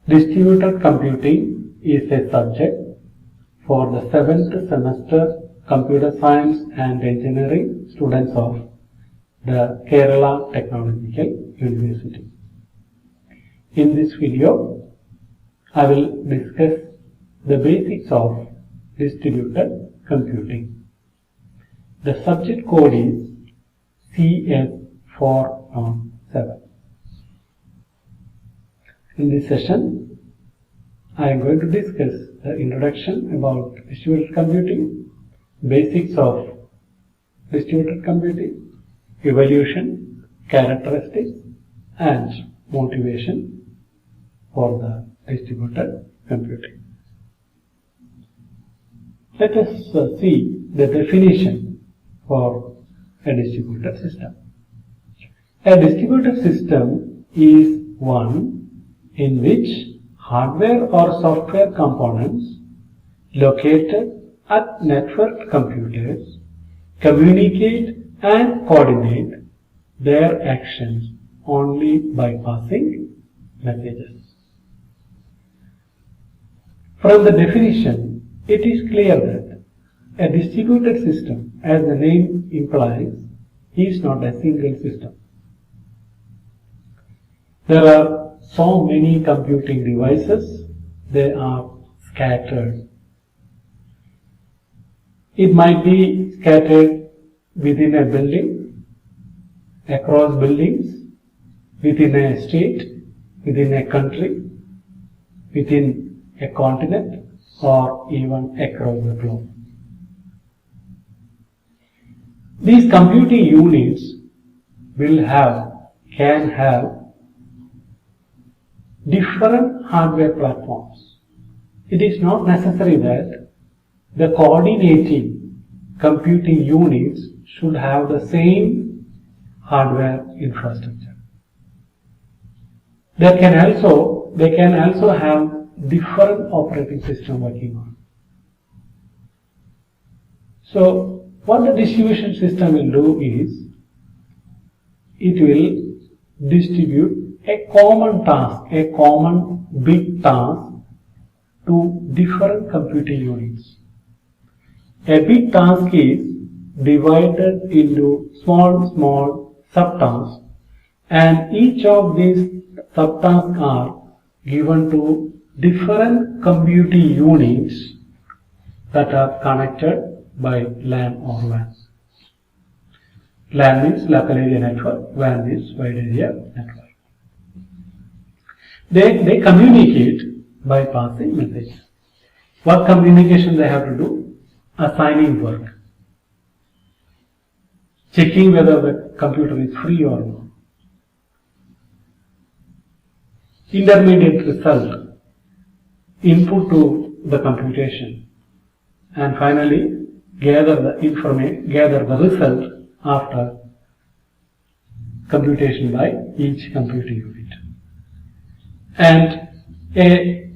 Distributed computing is a subject for the 7th semester Computer Science and Engineering students of the Kerala Technological University. In this video, I will discuss the basics of distributed computing. The subject code is CS407. In this session, I am going to discuss the introduction about distributed computing, basics of distributed computing, evolution, characteristics, and motivation for the distributed computing. Let us see the definition for a distributed system. A distributed system is one in which hardware or software components located at networked computers communicate and coordinate their actions only by passing messages. From the definition, it is clear that a distributed system, as the name implies, is not a single system. There are so many computing devices, they are scattered. It might be scattered within a building, across buildings, within a state, within a country, within a continent, or even across the globe. These computing units can have different hardware platforms. It is not necessary that the coordinating computing units should have the same hardware infrastructure. They can also have different operating system working on. So what the distribution system will do is, it will distribute a common task, a common big task to different computing units. A big task is divided into small subtasks, and each of these subtasks are given to different computing units that are connected by LAN or WAN. LAN means local area network, WAN means wide area network. They communicate by passing messages. What communication they have to do? Assigning work, checking whether the computer is free or not, intermediate result, input to the computation, and finally gather the result after computation by each computing unit. And a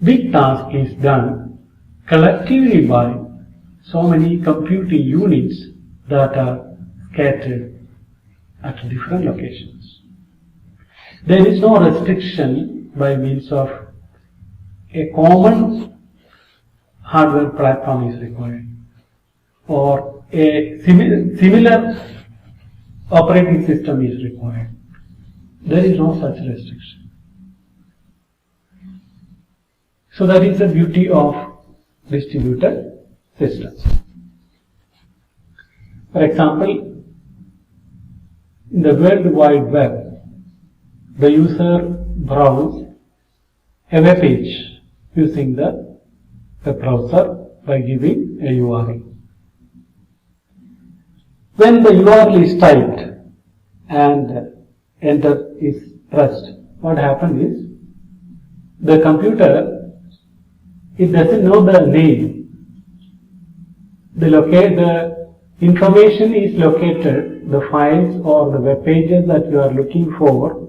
big task is done collectively by so many computing units that are scattered at different locations. There is no restriction by means of a common hardware platform is required, or a similar operating system is required. There is no such restriction. So that is the beauty of distributed systems. For example, in the World Wide Web, the user browses a web page using the web browser by giving a URL. When the URL is typed and enter is pressed, what happens is, the computer, it doesn't know the name. The information is located, the files or the web pages that you are looking for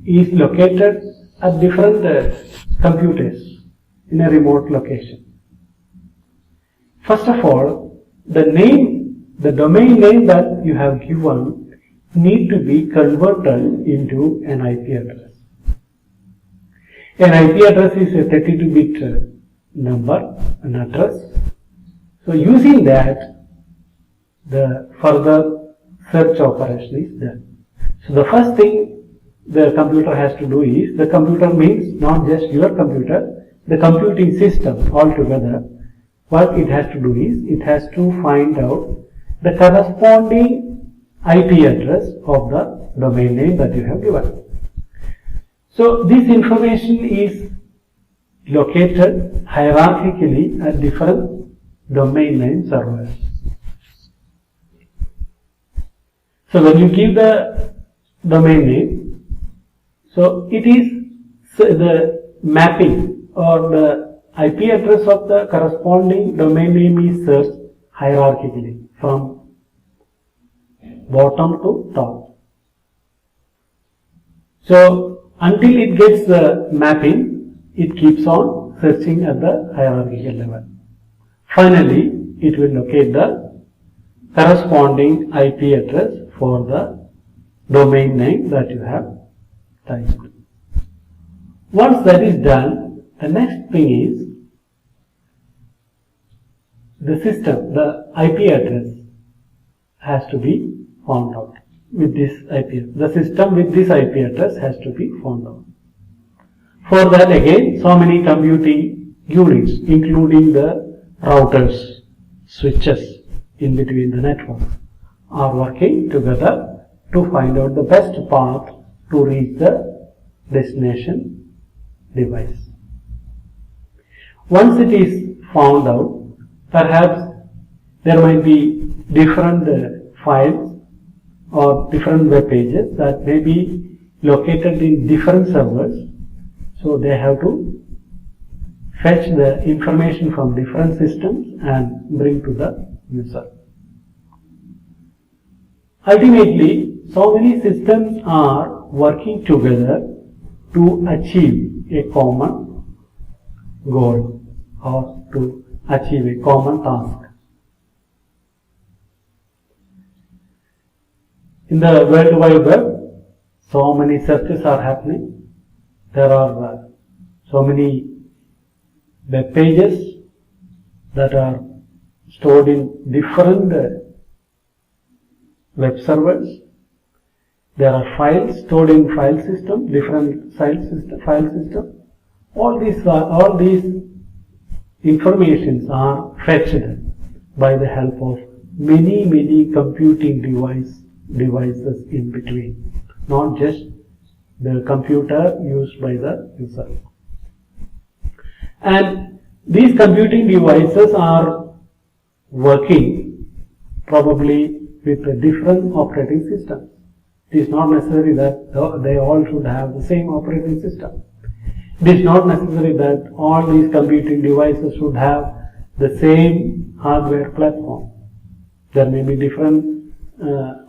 is located at different computers in a remote location. First of all, the domain name that you have given need to be converted into an IP address. An IP address is a 32-bit number, an address. So using that, the further search operation is done. So the first thing the computer has to do is, the computer means not just your computer, the computing system altogether. What it has to do is, it has to find out the corresponding IP address of the domain name that you have given. So this information is located hierarchically at different domain name servers. So when you give the domain name, so it is the mapping or the IP address of the corresponding domain name is searched hierarchically from bottom to top. So until it gets the mapping, it keeps on searching at the hierarchical level. Finally, it will locate the corresponding IP address for the domain name that you have typed. Once that is done, the next thing is the system, the IP address has to be found out with this IP. The system with this IP address has to be found out. For that, again, so many computing units, including the routers, switches in between the network, are working together to find out the best path to reach the destination device. Once it is found out, perhaps there might be different files or different web pages that may be located in different servers. So they have to fetch the information from different systems and bring to the user. Ultimately, so many systems are working together to achieve a common goal or to achieve a common task. In the World Wide Web, so many searches are happening. There are so many web pages that are stored in different web servers. There are files stored in file system, different file system. All these informations are fetched by the help of many computing devices in between, not just the computer used by the user. And these computing devices are working probably with a different operating system. It is not necessary that they all should have the same operating system. It is not necessary that all these computing devices should have the same hardware platform. There may be different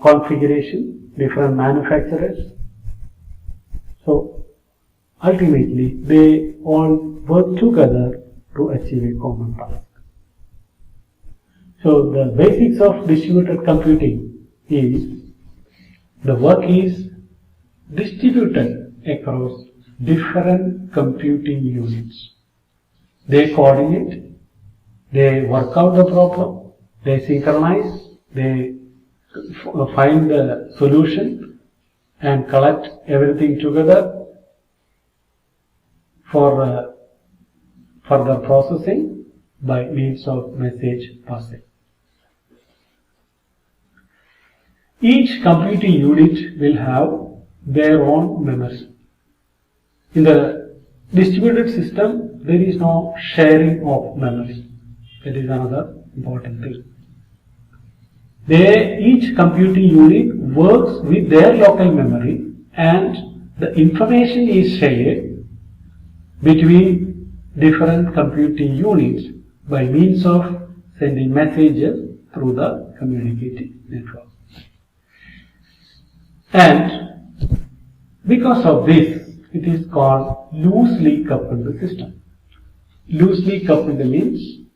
configuration, different manufacturers. So ultimately they all work together to achieve a common task. So the basics of distributed computing is the work is distributed across different computing units. They coordinate, they work out the problem, they synchronize, they find the solution and collect everything together for further processing by means of message passing. Each computing unit will have their own memory. In the distributed system, there is no sharing of memory. That is another important thing. Each computing unit works with their local memory and the information is shared between different computing units by means of sending messages through the communicating network. And because of this, it is called loosely coupled system. Loosely coupled means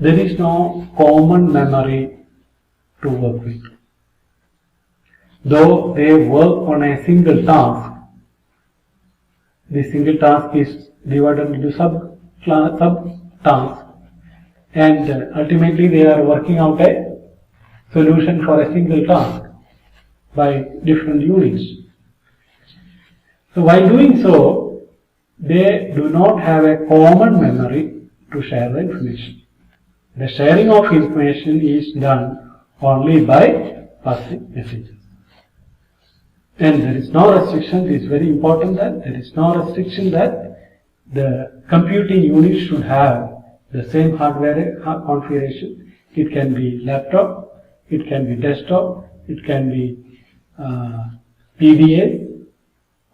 there is no common memory to work with. Though they work on a single task, This single task is divided into sub tasks, and ultimately they are working out a solution for a single task by different units. So while doing so, they do not have a common memory to share the information. The sharing of information is done only by passing messages. And there is no restriction. It is very important that there is no restriction that the computing unit should have the same hardware configuration. It can be laptop, it can be desktop, it can be PDA,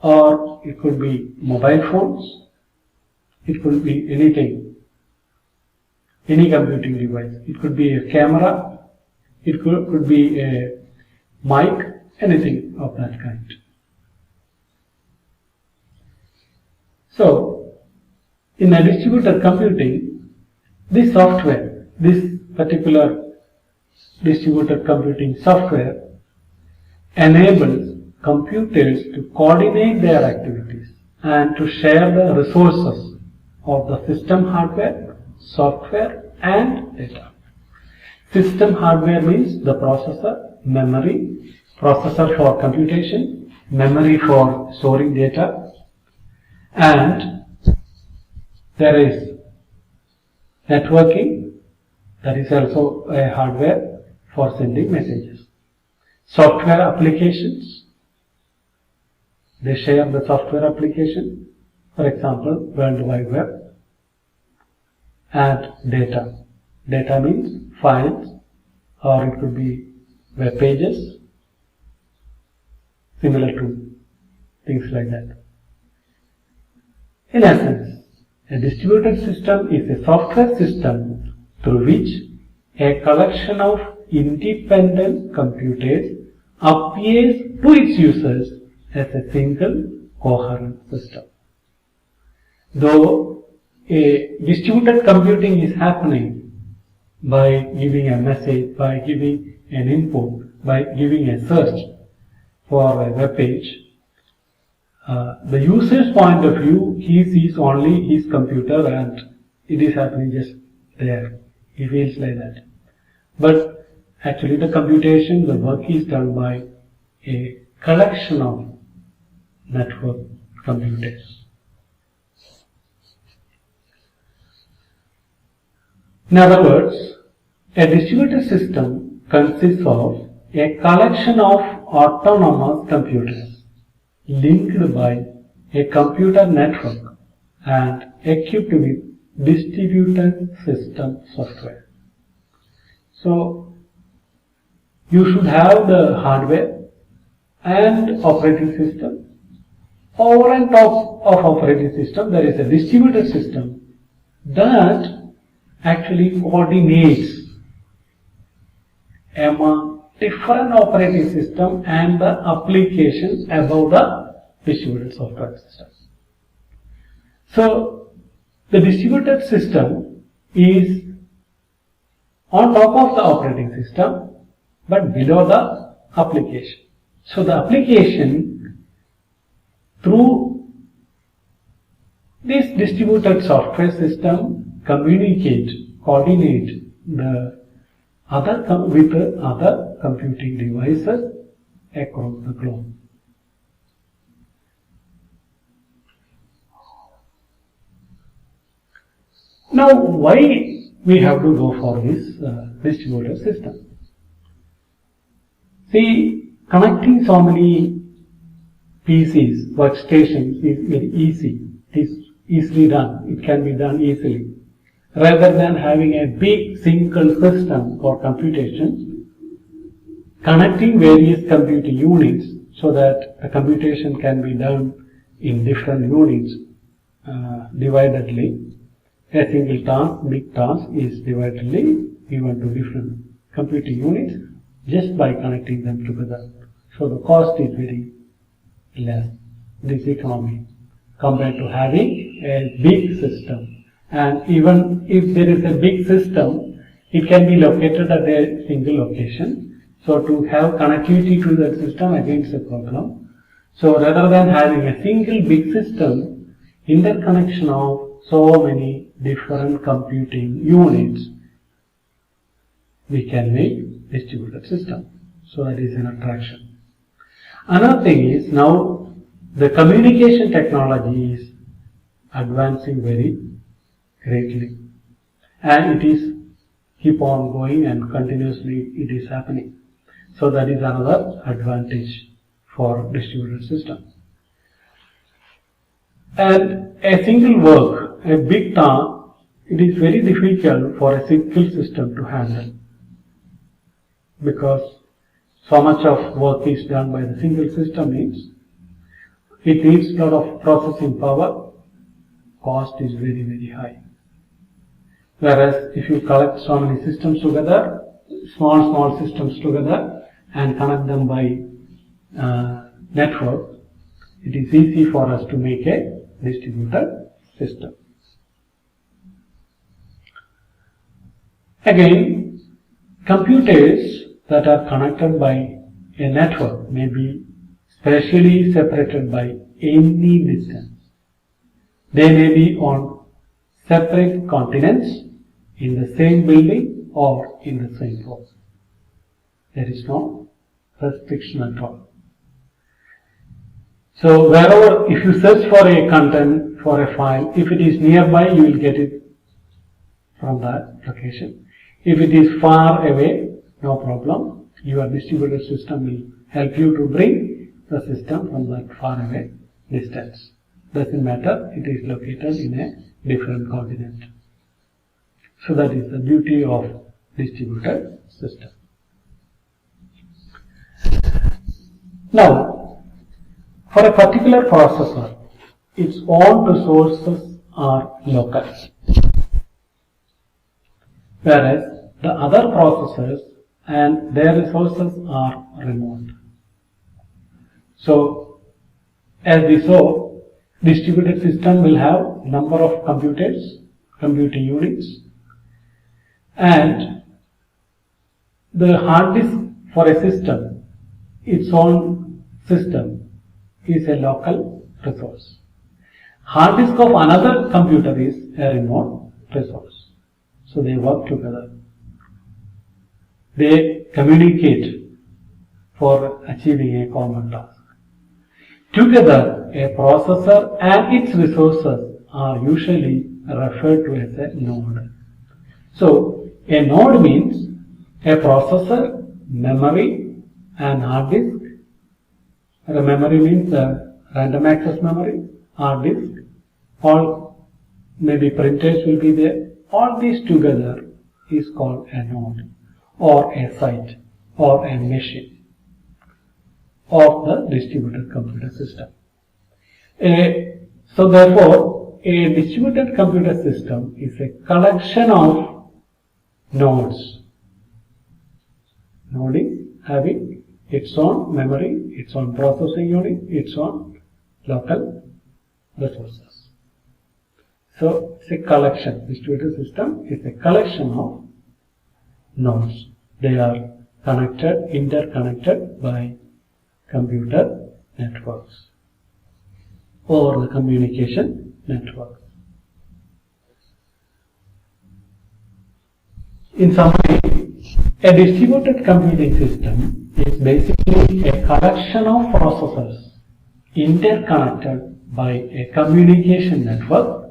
or it could be mobile phones, it could be anything, any computing device. It could be a camera, it could be a mic, anything of that kind. So, in a distributed computing, this software, this particular distributed computing software enables computers to coordinate their activities and to share the resources of the system hardware, software and data. System hardware means the processor, memory, processor for computation, memory for storing data, and there is networking, that is also a hardware for sending messages. Software applications, they share the software application, for example, World Wide Web, and data. Data means files, or it could be web pages, similar to things like that. In essence, a distributed system is a software system through which a collection of independent computers appears to its users as a single coherent system. Though a distributed computing is happening by giving a message, by giving an input, by giving a search for a web page, the user's point of view, he sees only his computer and it is happening just there. He feels like that. But actually the computation, the work is done by a collection of network computers. In other words, a distributed system consists of a collection of autonomous computers linked by a computer network and equipped with distributed system software. So, you should have the hardware and operating system. Over and top of operating system, there is a distributed system that actually coordinates among different operating system and the applications above the distributed software system. So, the distributed system is on top of the operating system but below the application. So, the application through this distributed software system coordinate the with the other computing devices across the globe. Now, why we have to go for this distributed system? See, connecting so many PCs, workstations is very easy. It is easily done. It can be done easily. Rather than having a big single system for computation, connecting various computing units so that the computation can be done in different units dividedly. A single task, big task is dividedly given to different computing units just by connecting them together. So the cost is very less, this economy, compared to having a big system. And even if there is a big system, it can be located at a single location. So to have connectivity to that system again is a problem. So rather than having a single big system, interconnection of so many different computing units, we can make distributed system. So that is an attraction. Another thing is now the communication technology is advancing very greatly, and it is keep on going and continuously it is happening. So that is another advantage for distributed system. And a single work, a big task, it is very difficult for a single system to handle, because so much of work is done by the single system means it needs a lot of processing power, cost is very, very high. Whereas if you collect so many systems together, small systems together and connect them by network, it is easy for us to make a distributed system. Again, computers that are connected by a network may be spatially separated by any distance. They may be on separate continents, in the same building or in the same floor. There is no restriction at all. So wherever, if you search for a content, for a file, if it is nearby, you will get it from that location. If it is far away, no problem. Your distributed system will help you to bring the system from that far away distance. Doesn't matter, it is located in a different continent. So that is the beauty of distributed system. Now, for a particular processor, its own resources are local, whereas the other processors and their resources are remote. So, as we saw, distributed system will have number of computers, computing units, and the hard disk for a system, its own system, is a local resource. Hard disk of another computer is a remote resource. So they work together. They communicate for achieving a common task. Together, a processor and its resources are usually referred to as a node. So, a node means a processor, memory, and hard disk. The memory means random access memory, hard disk, all maybe printers will be there. All these together is called a node or a site or a machine of the distributed computer system. So therefore, a distributed computer system is a collection of nodes. Node is having its own memory, its own processing unit, its own local resources. So it's a collection. Distributed system is a collection of nodes. They are connected, interconnected by computer networks or the communication networks. In summary, a distributed computing system is basically a collection of processors interconnected by a communication network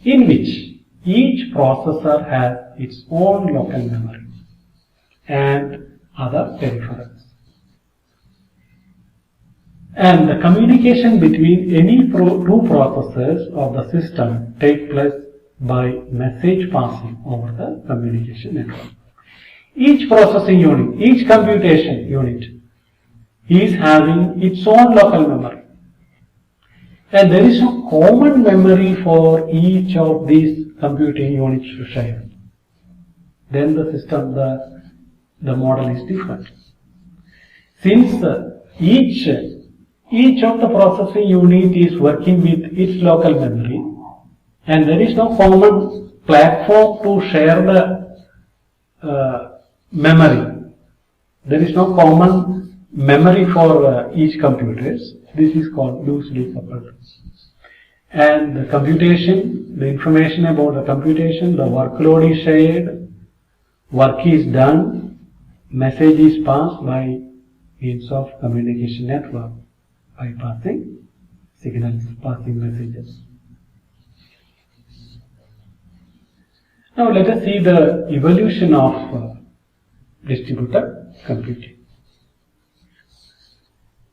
in which each processor has its own local memory and other peripherals. And the communication between any two processors of the system takes place by message passing over the communication network. Each processing unit, each computation unit is having its own local memory. And there is no common memory for each of these computing units to share. Then the system, the model is different. Since each of the processing unit is working with its local memory, and there is no common platform to share the memory. There is no common memory for each computers. This is called loosely coupled. and the computation, the information about the computation, the workload is shared, work is done, message is passed by means of communication network by passing signals, passing messages. Now let us see the evolution of distributed computing.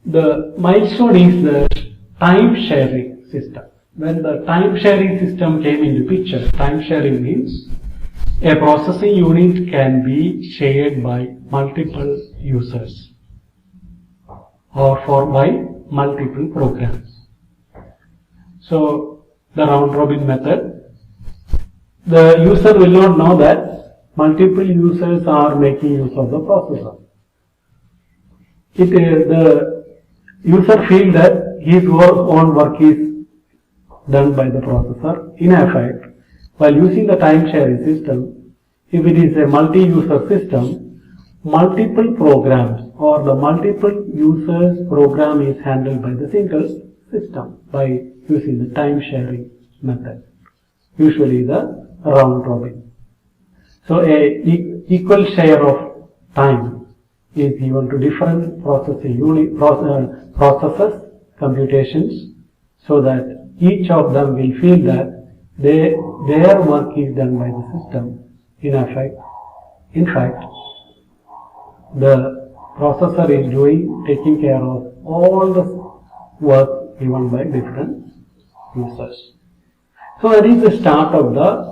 The milestone is the time sharing system. When the time sharing system came into picture, time sharing means a processing unit can be shared by multiple users or by multiple programs. So the round robin method, the user will not know that multiple users are making use of the processor. The user feels that his own work is done by the processor. In effect, while using the time sharing system, if it is a multi-user system, multiple programs or the multiple users program is handled by the single system by using the time sharing method, usually the round robin. So a equal share of time is given to different processes, computations, so that each of them will feel that their work is done by the system. In fact, the processor is taking care of all the work given by different users. So that is the start of the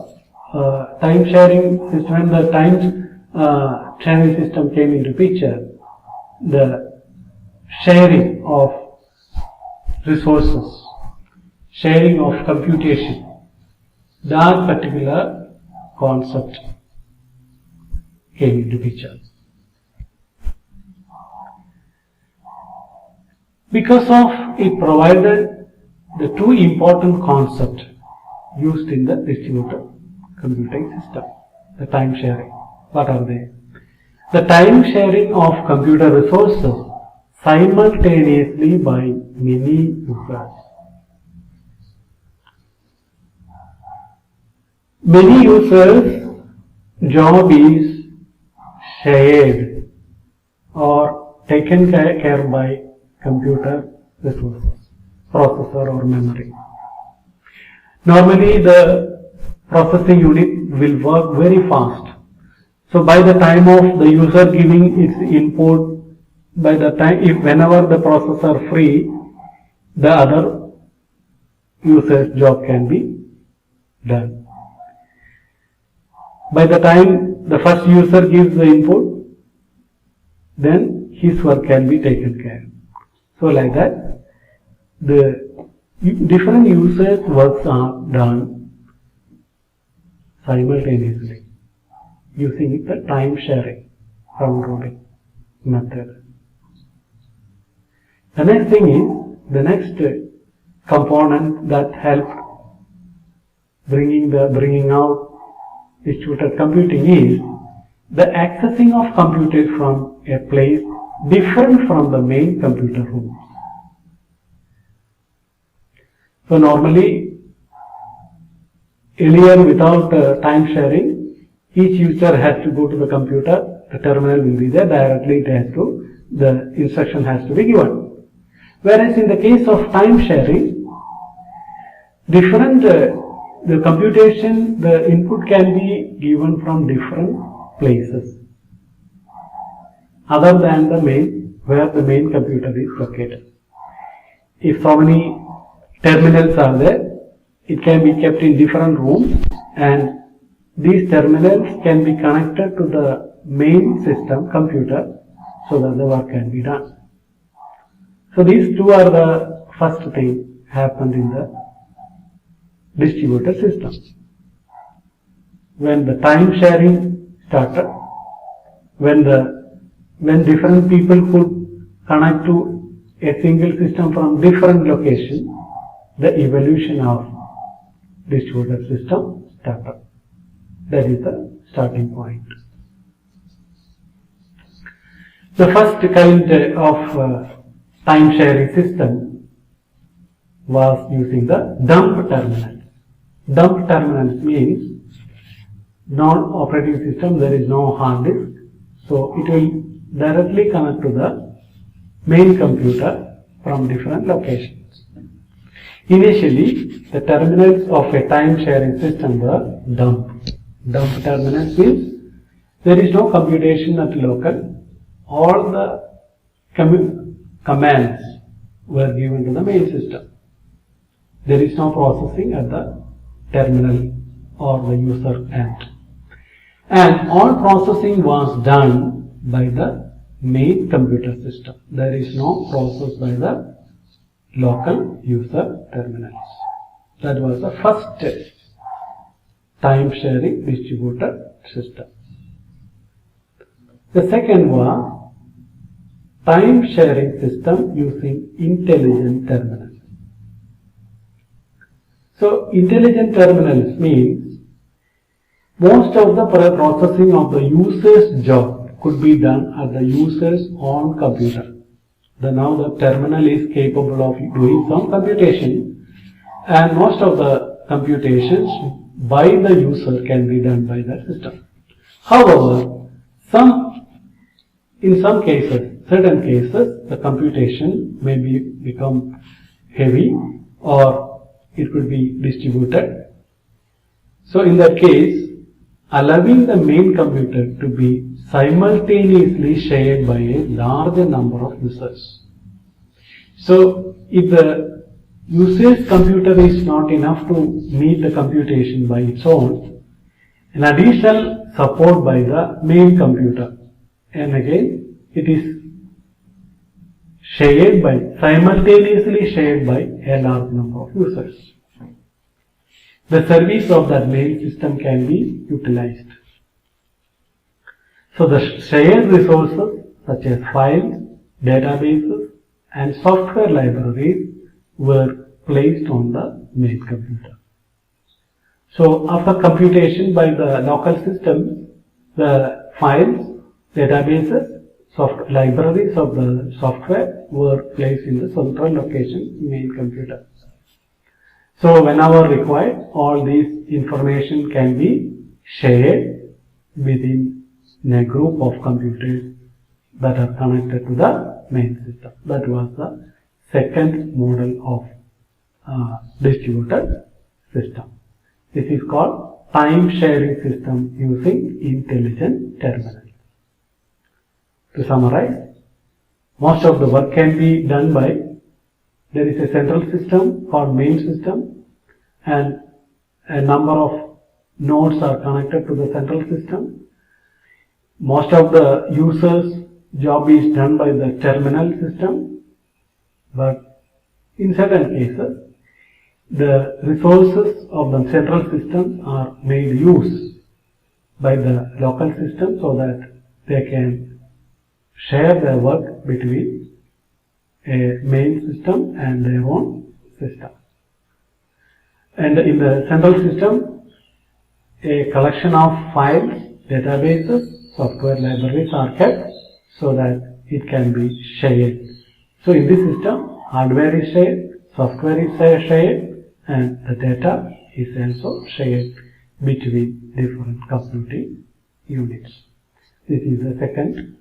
time sharing system. When the time sharing system came into picture, the sharing of resources, sharing of computation, that particular concept came into picture. Because of it provided the two important concepts used in the distributed computing system, the time sharing. What are they? The time sharing of computer resources simultaneously by many users. Many users' job is shared or taken care by computer resources, processor or memory. Normally the processing unit will work very fast. So by the time of the user giving its input, whenever the processor free, the other user's job can be done. By the time the first user gives the input, then his work can be taken care of. So like that, the different users' works are done simultaneously using the time sharing round robin method. The next thing is, the next component that helped bringing out distributed computing is the accessing of computers from a place different from the main computer rooms. So normally, earlier without time sharing, each user has to go to the computer, the terminal will be there, directly the instruction has to be given. Whereas in the case of time sharing, the computation, the input can be given from different places other than where the main computer is located. If so many terminals are there, it can be kept in different rooms, and these terminals can be connected to the main system computer so that the work can be done. So these two are the first thing happened in the distributed system. When the time sharing started, when different people could connect to a single system from different locations, the evolution of distributed system started. That is the starting point. The first kind of time sharing system was using the dump terminals. Dump terminals means non-operating system, there is no hard disk, so it will directly connect to the main computer from different locations. Initially, the terminals of a time-sharing system were dump. Dump terminals means there is no computation at local. All the commands were given to the main system. There is no processing at the terminal or the user end. And all processing was done by the main computer system. There is no process by the local user terminals. That was the first time-sharing distributed system. The second was time-sharing system using intelligent terminals. So, intelligent terminals means most of the processing of the user's job could be done at the user's own computer. Now the terminal is capable of doing some computation, and most of the computations by the user can be done by the system. However, in some cases, certain cases, the computation may become heavy or it could be distributed. So in that case, allowing the main computer to be simultaneously shared by a larger number of users. So if the user's computer is not enough to meet the computation by its own, an additional support by the main computer, and again it is simultaneously shared by a large number of users. The service of that main system can be utilized. So the shared resources such as files, databases and software libraries were placed on the main computer. So after computation by the local system, the files, databases, libraries of the software were placed in the central location main computer. So whenever required, all these information can be shared within a group of computers that are connected to the main system. That was the second model of distributed system. This is called time-sharing system using intelligent terminals. To summarize, most of the work can be done by, there is a central system called main system, and a number of nodes are connected to the central system. Most of the users' job is done by the terminal system, but in certain cases, the resources of the central system are made use by the local system so that they can share their work between a main system and their own system. And in the central system, a collection of files, databases, software libraries are kept so that it can be shared. So in this system, hardware is shared, software is shared, and the data is also shared between different computing units. This is the second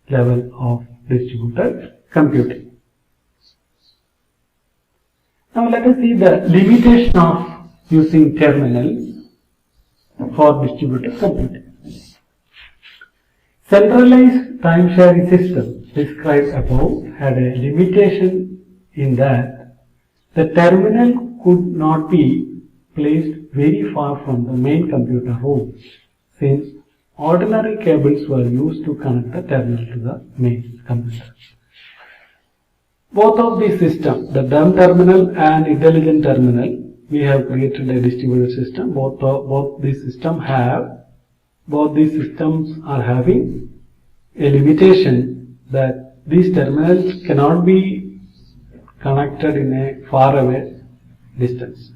level of distributed computing. Now let us see the limitation of using terminals for distributed computing. Centralized time-sharing system described above had a limitation in that the terminal could not be placed very far from the main computer room, since ordinary cables were used to connect the terminal to the main computer. Both of these systems, the dumb terminal and intelligent terminal, we have created a distributed system. Both these systems are having a limitation that these terminals cannot be connected in a far away distance.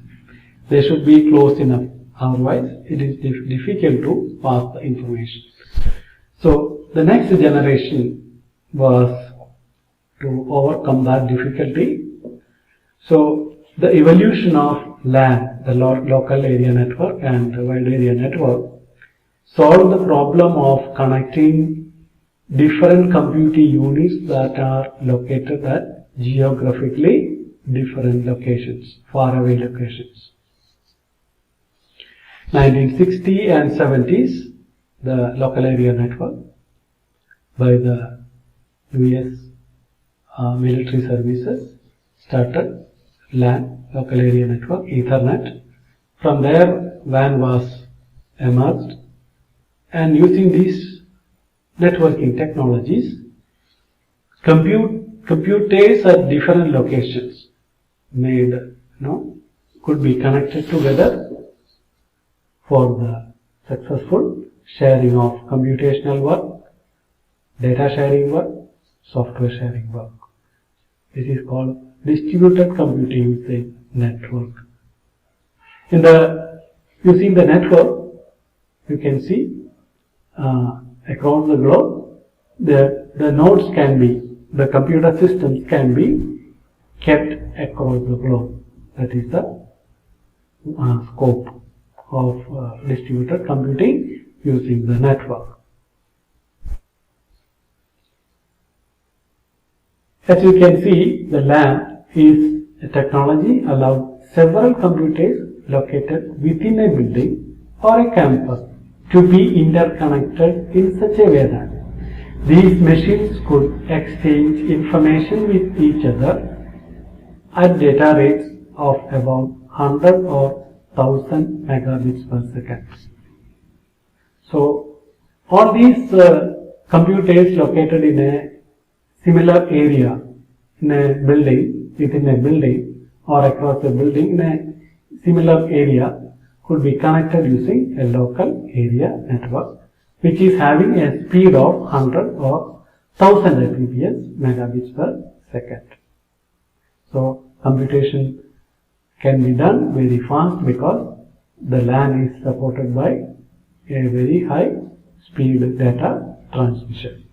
They should be close enough, otherwise it is difficult to pass the information. So the next generation was to overcome that difficulty. So the evolution of LAN, the local area network, and the wide area network solved the problem of connecting different computing units that are located at geographically different locations, faraway locations. 1960 and 70s, the local area network by the US military services started LAN, local area network, Ethernet. From there, WAN was emerged, and using these networking technologies, computers at different locations could be connected together for the successful sharing of computational work, data sharing work, software sharing work. This is called distributed computing using network. Using the network, you can see across the globe, the nodes can be, the computer systems can be kept across the globe. That is the scope of distributed computing using the network. As you can see, the LAN is a technology allowed several computers located within a building or a campus to be interconnected in such a way that these machines could exchange information with each other at data rates of about 100 or 1000 megabits per second. So, all these computers located in a similar area, in a building, within a building or across a building in a similar area, could be connected using a local area network, which is having a speed of 100 or 1000 Mbps, megabits per second. So, computation can be done very fast because the LAN is supported by a very high speed data transmission.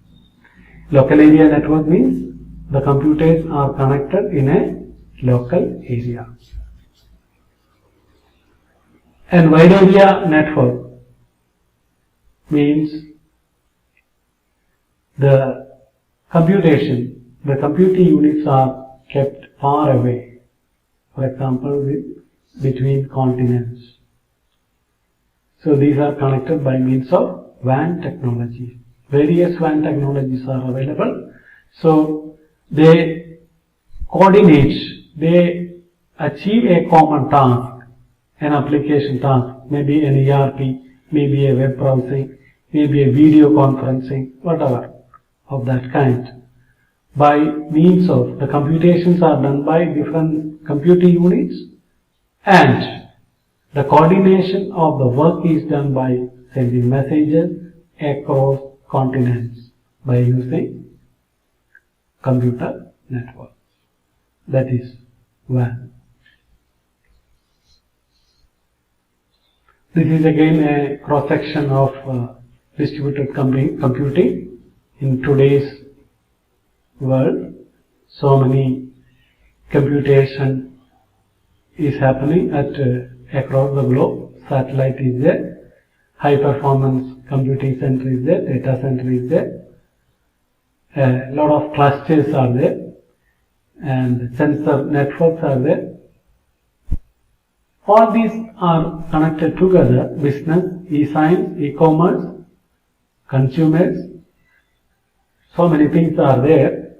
Local area network means the computers are connected in a local area. And wide area network means the computing units are kept far away. For example, between continents. So these are connected by means of WAN technology. Various WAN technologies are available. So they coordinate, they achieve a common task, an application task, maybe an ERP, maybe a web browsing, maybe a video conferencing, whatever of that kind. By means of the computations are done by different computing units, and the coordination of the work is done by sending messages across continents by using computer network. That is WAN. This is again a cross section of distributed computing in today's world. So many computation is happening at across the globe. Satellite is there, high performance computing center is there, data center is there, a lot of clusters are there, and sensor networks are there. All these are connected together: business, e-science, e-commerce, consumers. So many things are there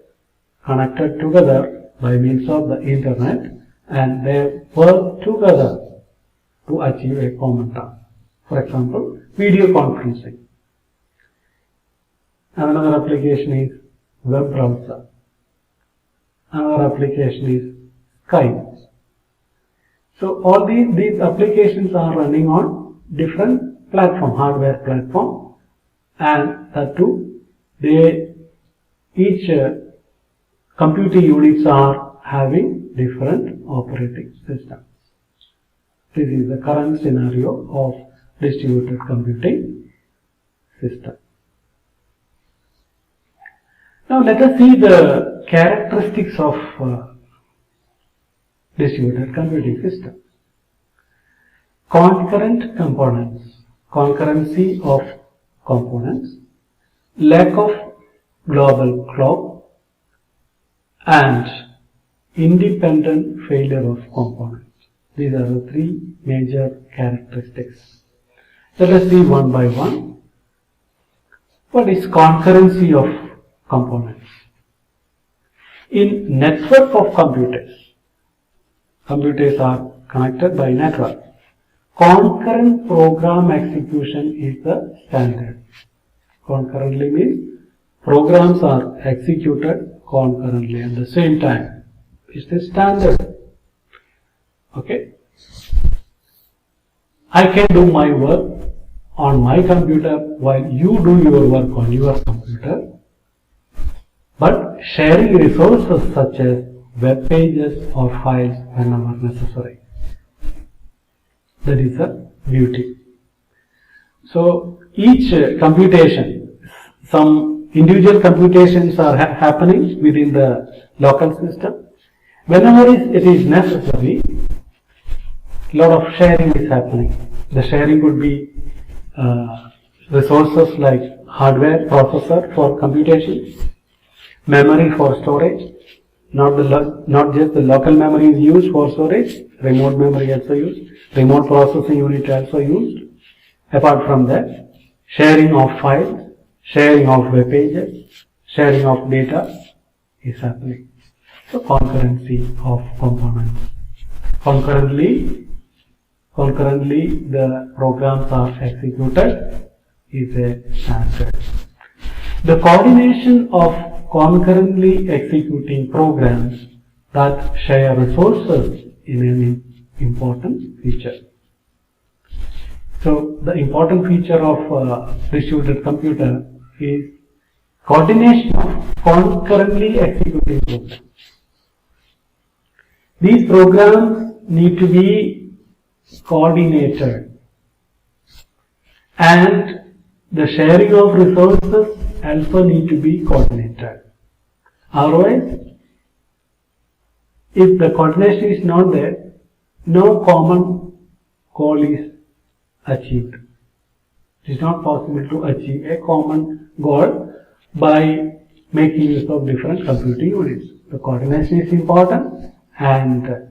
connected together by means of the internet, and they work together to achieve a common task. For example, video conferencing. Another application is web browser. Another application is Skype. So all these applications are running on different platform, hardware platform, and that too, each computing units are having different operating systems. This is the current scenario of distributed computing system. Now let us see the characteristics of distributed computing system. Concurrent components, concurrency of components, lack of global clock, and independent failure of components. These are the three major characteristics. Let us see one by one. What is concurrency of components? In network of computers, computers are connected by network. Concurrent program execution is the standard. Concurrently means programs are executed concurrently at the same time. It's the standard. Okay. I can do my work on my computer while you do your work on your computer. But sharing resources such as web pages or files whenever necessary. That is a beauty. So each computation, some individual computations are happening within the local system. Whenever it is necessary, a lot of sharing is happening. The sharing could be resources like hardware, processor for computation, memory for storage. Not just the local memory is used for storage, remote memory also used, remote processing unit also used. Apart from that, sharing of files, sharing of web pages, sharing of data is happening. So concurrency of components. Concurrently the programs are executed is a standard. The coordination of concurrently executing programs that share resources is an important feature. So the important feature of distributed computer is coordination of concurrently executing programs. These programs need to be coordinated, and the sharing of resources also need to be coordinated. Otherwise, if the coordination is not there, no common goal is achieved. It is not possible to achieve a common goal by making use of different computing units. The coordination is important, and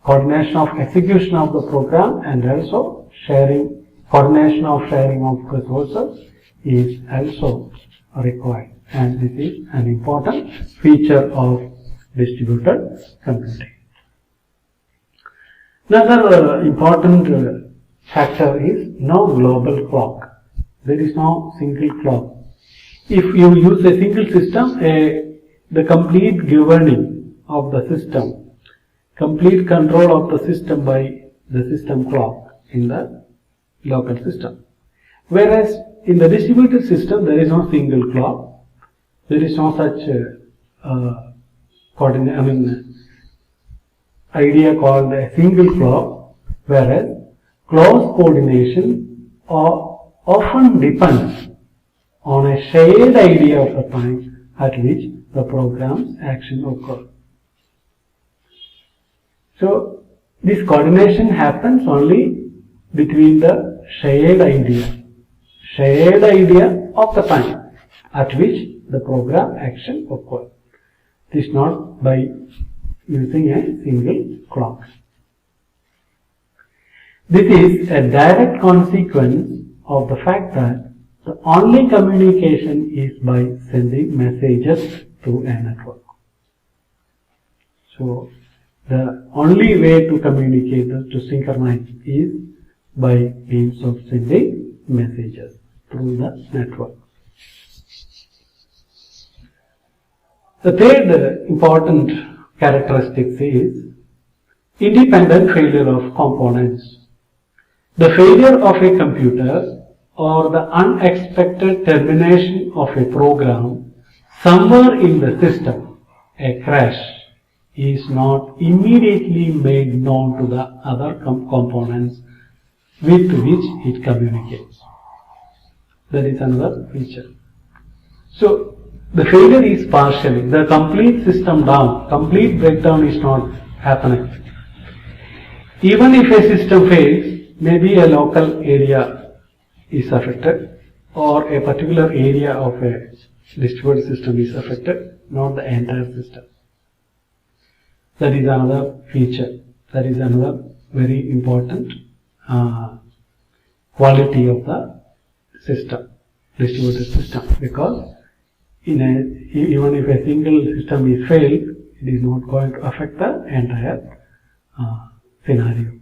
coordination of execution of the program and also coordination of sharing of resources is also required, and this is an important feature of distributed computing. Another important factor is no global clock. There is no single clock. If you use a single system, the complete governing of the system, complete control of the system by the system clock in the local system. Whereas in the distributed system, there is no single clock. There is no such idea called a single clock, whereas close coordination often depends on a shared idea of the time at which the program's action occurs. So this coordination happens only between the shared idea of the time at which the program action occurs. It is not by using a single clock. This is a direct consequence of the fact that the only communication is by sending messages through a network. So the only way to communicate, to synchronize, is by means of sending messages through the network. The third important characteristic is independent failure of components. The failure of a computer or the unexpected termination of a program somewhere in the system, a crash, is not immediately made known to the other components with which it communicates. That is another feature. So the failure is partially, the complete system down, complete breakdown is not happening. Even if a system fails, maybe a local area is affected or a particular area of a distributed system is affected, not the entire system. That is another feature. That is another very important quality of the system, distributed system, because even if a single system is failed, it is not going to affect the entire scenario.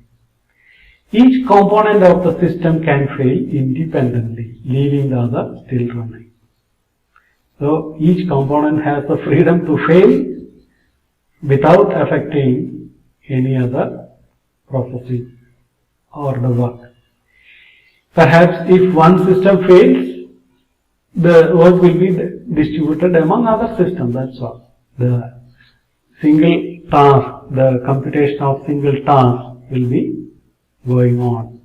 Each component of the system can fail independently, leaving the other still running. So each component has the freedom to fail without affecting any other processing or the work. Perhaps if one system fails, the work will be distributed among other systems, that's all. The single task, the computation of single task will be going on.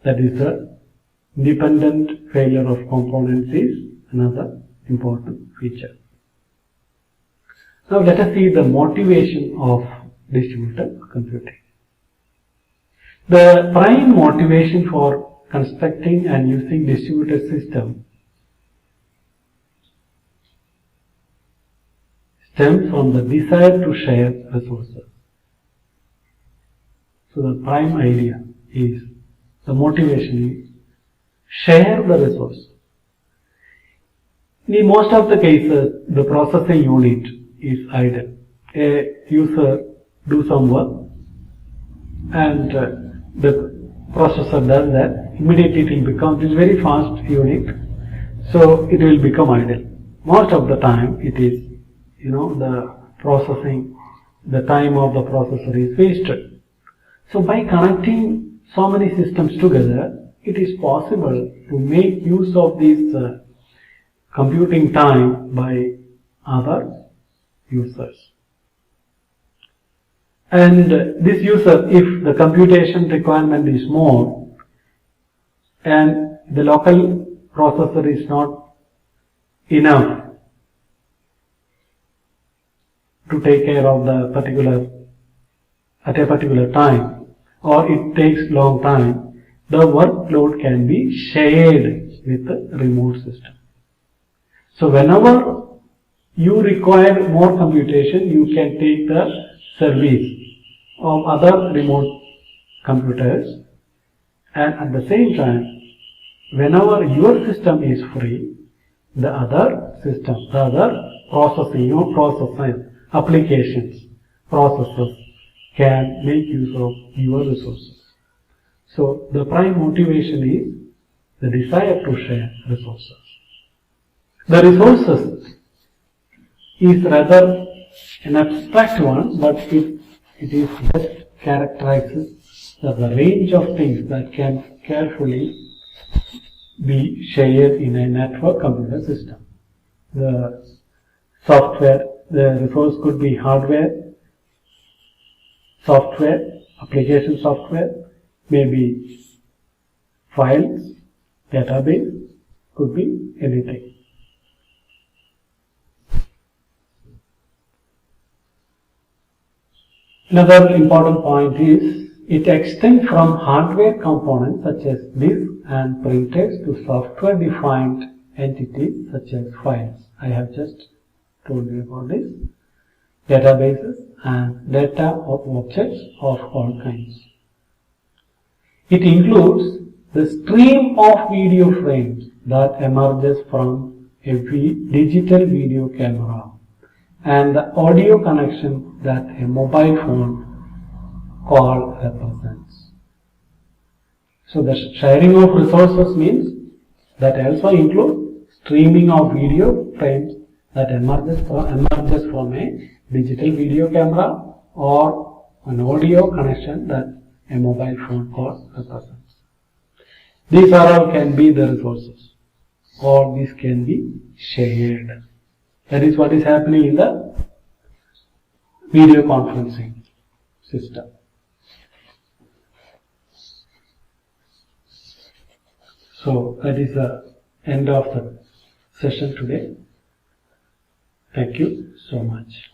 That is the independent failure of components is another important feature. Now let us see the motivation of distributed computing. The prime motivation for constructing and using distributed system stems from the desire to share resources. So the prime idea is, the motivation is, share the resource. In most of the cases, the processing unit is idle. A user do some work and the processor does that. Immediately it will become this very fast unit, so it will become idle. Most of the time it is, the processing, the time of the processor is wasted. So by connecting so many systems together, it is possible to make use of this computing time by other users. And this user, if the computation requirement is more and the local processor is not enough to take care of the at a particular time, or it takes long time, the workload can be shared with the remote system. So whenever you require more computation, you can take the service of other remote computers, and at the same time, whenever your system is free, the other system, the other processing, applications, processors can make use of your resources. So the prime motivation is the desire to share resources. The resources is rather an abstract one, but it is just characterizes the range of things that can carefully be shared in a network computer system. The software, the resource could be hardware, software, application software, maybe files, database, could be anything. Another important point is, it extends from hardware components such as disk and printers to software defined entities such as files. I have just told you about this. Databases and data of objects of all kinds. It includes the stream of video frames that emerges from a digital video camera and the audio connection that a mobile phone call represents. So the sharing of resources means that also include streaming of video frames that emerges from a digital video camera or an audio connection that a mobile phone call represents. These all can be the resources, or these can be shared. That is what is happening in the video conferencing system. So that is the end of the session today. Thank you so much.